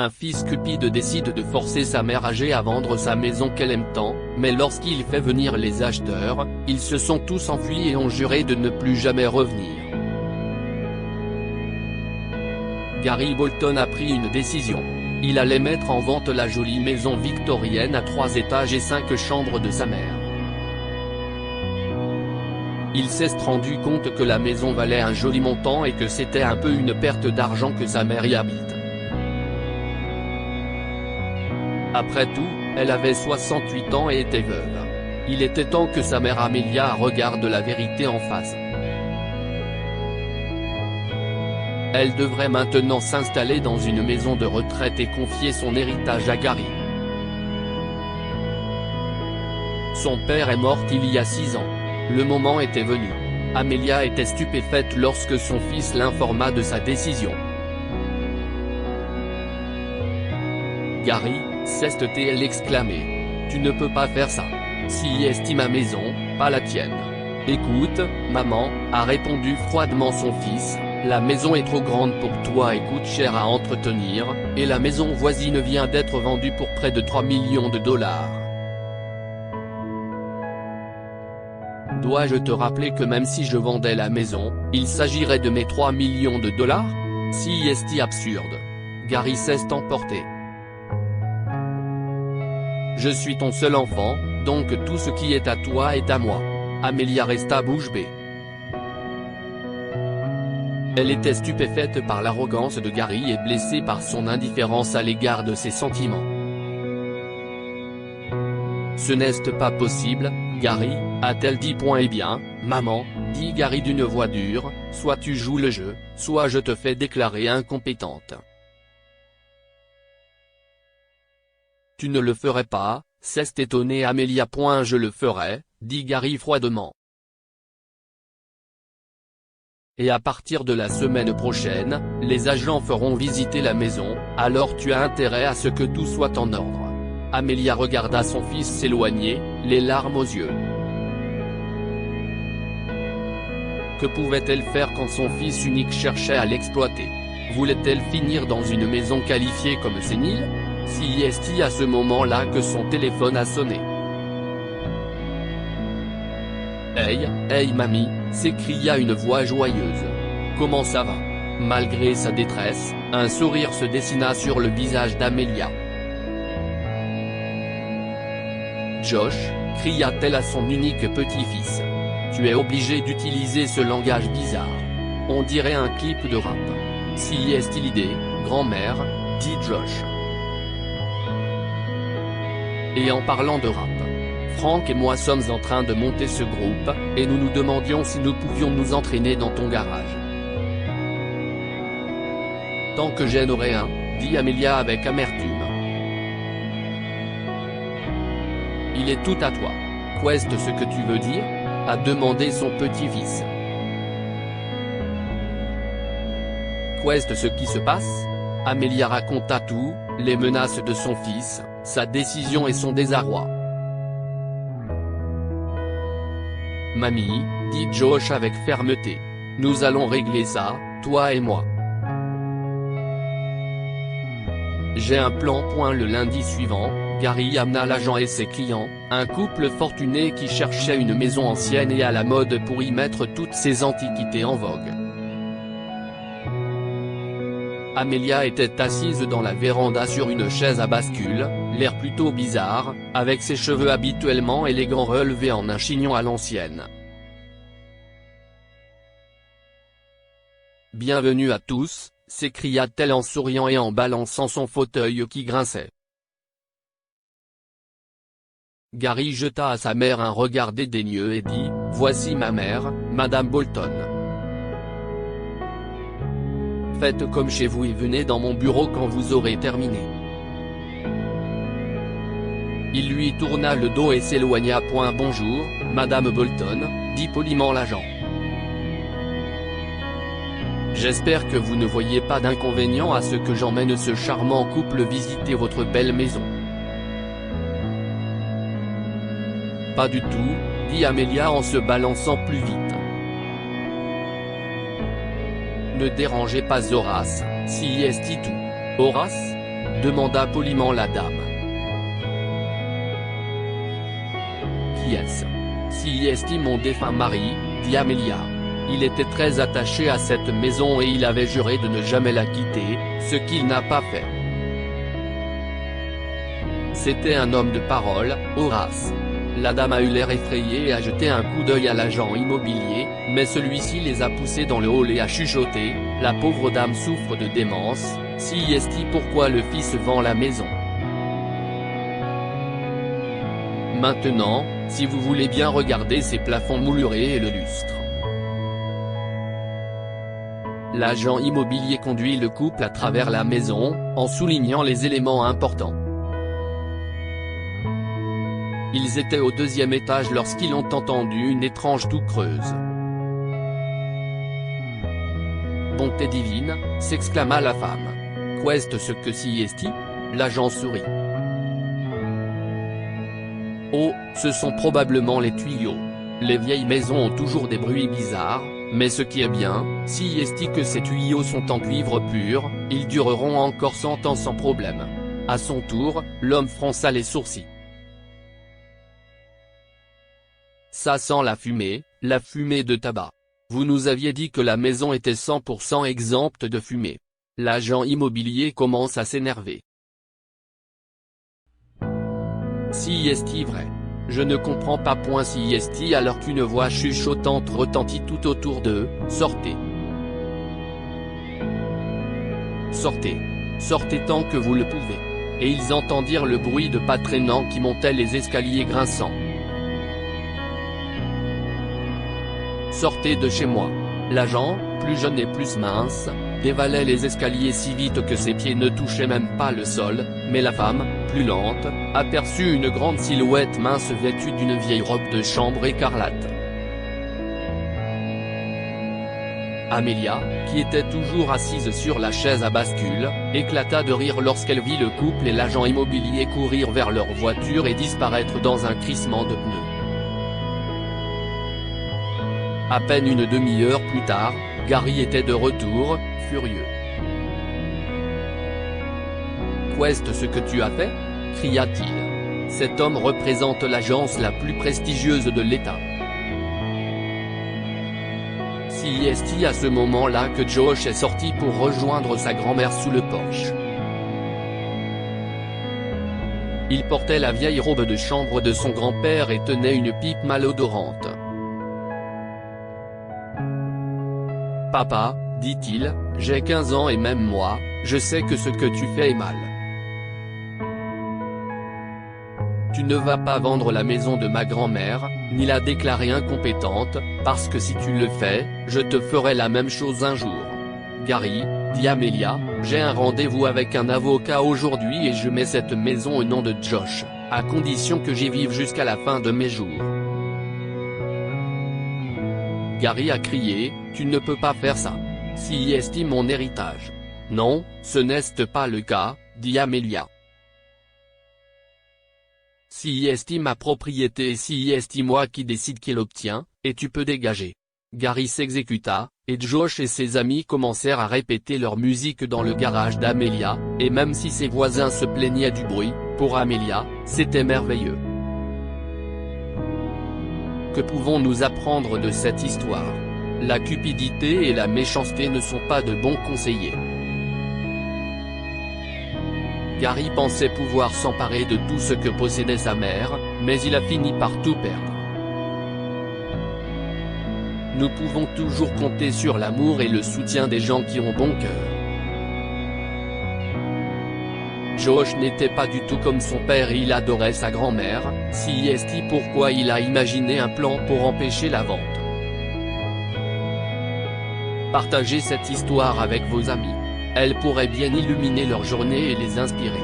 Un fils cupide décide de forcer sa mère âgée à vendre sa maison qu'elle aime tant, mais lorsqu'il fait venir les acheteurs, ils se sont tous enfuis et ont juré de ne plus jamais revenir. Gary Bolton a pris une décision. Il allait mettre en vente la jolie maison victorienne à 3 étages et 5 chambres de sa mère. Il s'est rendu compte que la maison valait un joli montant et que c'était un peu une perte d'argent que sa mère y habite. Après tout, elle avait 68 ans et était veuve. Il était temps que sa mère Amelia regarde la vérité en face. Elle devrait maintenant s'installer dans une maison de retraite et confier son héritage à Gary. Son père est mort il y a 6 ans. Le moment était venu. Amelia était stupéfaite lorsque son fils l'informa de sa décision. Gary, s'est-elle exclamé. Tu ne peux pas faire ça. Si est ma maison, pas la tienne. Écoute, maman, a répondu froidement son fils, la maison est trop grande pour toi et coûte cher à entretenir, et la maison voisine vient d'être vendue pour près de 3 millions de dollars. Dois-je te rappeler que même si je vendais la maison, il s'agirait de mes 3 millions de dollars? Si est absurde. Gary s'est emporté. Je suis ton seul enfant, donc tout ce qui est à toi est à moi. Amelia resta bouche bée. Elle était stupéfaite par l'arrogance de Gary et blessée par son indifférence à l'égard de ses sentiments. Ce n'est pas possible, Gary, a-t-elle dit. Eh bien, maman, dit Gary d'une voix dure, soit tu joues le jeu, soit je te fais déclarer incompétente. Tu ne le ferais pas, s'est étonnée Amelia. Je le ferai, dit Gary froidement. Et à partir de la semaine prochaine, les agents feront visiter la maison, alors tu as intérêt à ce que tout soit en ordre. Amelia regarda son fils s'éloigner, les larmes aux yeux. Que pouvait-elle faire quand son fils unique cherchait à l'exploiter? Voulait-elle finir dans une maison qualifiée comme sénile? Si est à ce moment-là que son téléphone a sonné. Hey mamie, s'écria une voix joyeuse. Comment ça va? Malgré sa détresse, un sourire se dessina sur le visage d'Amelia. Josh, cria-t-elle à son unique petit-fils. Tu es obligé d'utiliser ce langage bizarre. On dirait un clip de rap. Si est l'idée, grand-mère, dit Josh. Et en parlant de rap, Frank et moi sommes en train de monter ce groupe, et nous nous demandions si nous pouvions nous entraîner dans ton garage. Tant que j'en aurai un, dit Amelia avec amertume. Il est tout à toi. Qu'est-ce ce que tu veux dire? A demandé son petit-fils. Qu'est-ce ce qui se passe? Amelia raconta tout, les menaces de son fils, sa décision et son désarroi. Mamie, dit Josh avec fermeté. Nous allons régler ça, toi et moi. J'ai un plan. Le lundi suivant, Gary amena l'agent et ses clients, un couple fortuné qui cherchait une maison ancienne et à la mode pour y mettre toutes ses antiquités en vogue. Amelia était assise dans la véranda sur une chaise à bascule, l'air plutôt bizarre, avec ses cheveux habituellement élégants relevés en un chignon à l'ancienne. Bienvenue à tous, s'écria-t-elle en souriant et en balançant son fauteuil qui grinçait. Gary jeta à sa mère un regard dédaigneux et dit, voici ma mère, Madame Bolton. Faites comme chez vous et venez dans mon bureau quand vous aurez terminé. Il lui tourna le dos et s'éloigna. Bonjour, Madame Bolton, dit poliment l'agent. J'espère que vous ne voyez pas d'inconvénient à ce que j'emmène ce charmant couple visiter votre belle maison. Pas du tout, dit Amelia en se balançant plus vite. Ne dérangez pas Horace, si est tout. Horace? demanda poliment la dame. Qui est-ce? Si est mon défunt mari, dit Amelia. Il était très attaché à cette maison et il avait juré de ne jamais la quitter, ce qu'il n'a pas fait. C'était un homme de parole, Horace. La dame a eu l'air effrayée et a jeté un coup d'œil à l'agent immobilier, mais celui-ci les a poussés dans le hall et a chuchoté, « La pauvre dame souffre de démence, si est pourquoi le fils vend la maison. Maintenant, si vous voulez bien regarder ces plafonds moulurés et le lustre. » L'agent immobilier conduit le couple à travers la maison, en soulignant les éléments importants. Ils étaient au 2e étage lorsqu'ils ont entendu une étrange toux creuse. « Bonté divine !» s'exclama la femme. « Qu'est-ce que si est-il ?» L'agent sourit. « Oh, ce sont probablement les tuyaux. Les vieilles maisons ont toujours des bruits bizarres, mais ce qui est bien, si est que ces tuyaux sont en cuivre pur, ils dureront encore 100 ans sans problème. » À son tour, l'homme fronça les sourcils. Ça sent la fumée de tabac. Vous nous aviez dit que la maison était 100% exempte de fumée. L'agent immobilier commence à s'énerver. Si est-il vrai? Je ne comprends pas point si est-il alors qu'une voix chuchotante retentit tout autour d'eux, sortez. Sortez. Sortez tant que vous le pouvez. Et ils entendirent le bruit de pas traînants qui montaient les escaliers grinçants. Sortez de chez moi. L'agent, plus jeune et plus mince, dévalait les escaliers si vite que ses pieds ne touchaient même pas le sol, mais la femme, plus lente, aperçut une grande silhouette mince vêtue d'une vieille robe de chambre écarlate. Amelia, qui était toujours assise sur la chaise à bascule, éclata de rire lorsqu'elle vit le couple et l'agent immobilier courir vers leur voiture et disparaître dans un crissement de pneus. À peine une demi-heure plus tard, Gary était de retour, furieux. « Qu'est-ce que tu as fait ?» cria-t-il. Cet homme représente l'agence la plus prestigieuse de l'État. Si est à ce moment-là que Josh est sorti pour rejoindre sa grand-mère sous le porche. Il portait la vieille robe de chambre de son grand-père et tenait une pipe malodorante. « Papa, dit-il, j'ai 15 ans et même moi, je sais que ce que tu fais est mal. Tu ne vas pas vendre la maison de ma grand-mère, ni la déclarer incompétente, parce que si tu le fais, je te ferai la même chose un jour. Gary, dit Amelia, j'ai un rendez-vous avec un avocat aujourd'hui et je mets cette maison au nom de Josh, à condition que j'y vive jusqu'à la fin de mes jours. Gary a crié, tu ne peux pas faire ça. Si estime mon héritage. Non, ce n'est pas le cas, dit Amelia. Si estime ma propriété et si estime moi qui décide qui l'obtient, et tu peux dégager. Gary s'exécuta, et Josh et ses amis commencèrent à répéter leur musique dans le garage d'Amelia, et même si ses voisins se plaignaient du bruit, pour Amelia, c'était merveilleux. Que pouvons-nous apprendre de cette histoire? La cupidité et la méchanceté ne sont pas de bons conseillers. Gary pensait pouvoir s'emparer de tout ce que possédait sa mère, mais il a fini par tout perdre. Nous pouvons toujours compter sur l'amour et le soutien des gens qui ont bon cœur. Josh n'était pas du tout comme son père et il adorait sa grand-mère, si est pourquoi il a imaginé un plan pour empêcher la vente. Partagez cette histoire avec vos amis. Elle pourrait bien illuminer leur journée et les inspirer.